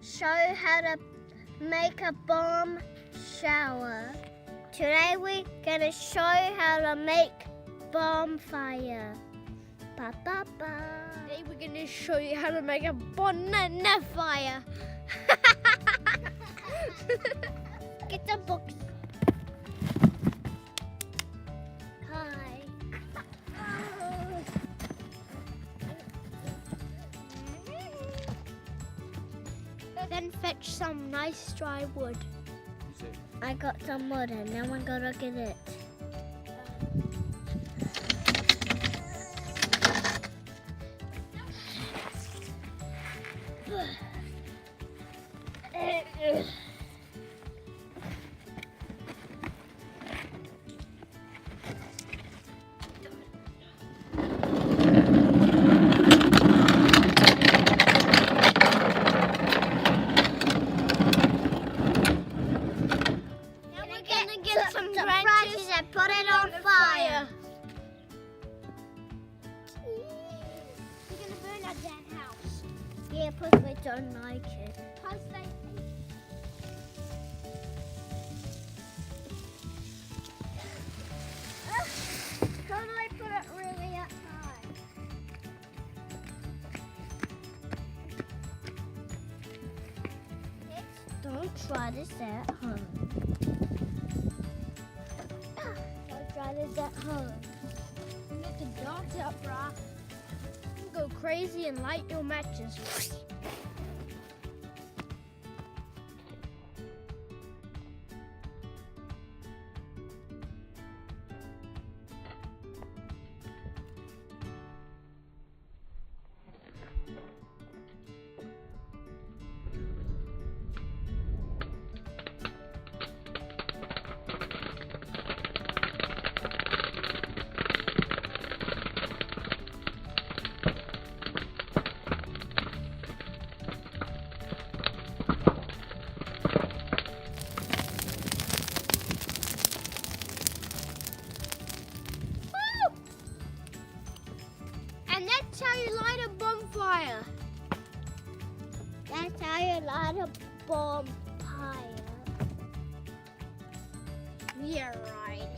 show how to make a bomb shower. Today we're gonna show how to make bonfire. Ba ba ba. Today we're gonna show you how to make a banana fire. Get the books. Hi. Then fetch some nice dry wood. I got some wood and now I'm gonna get it. Branches and put it on fire. We're gonna burn our dead house. Yeah, plus we don't like it. Plus they Can I put it really up high? Don't try this at home. Don't try this at home. get the dogs out, brah. Go crazy and light your matches. And that's how you light a bonfire. That's how you light a bonfire. Yeah, right.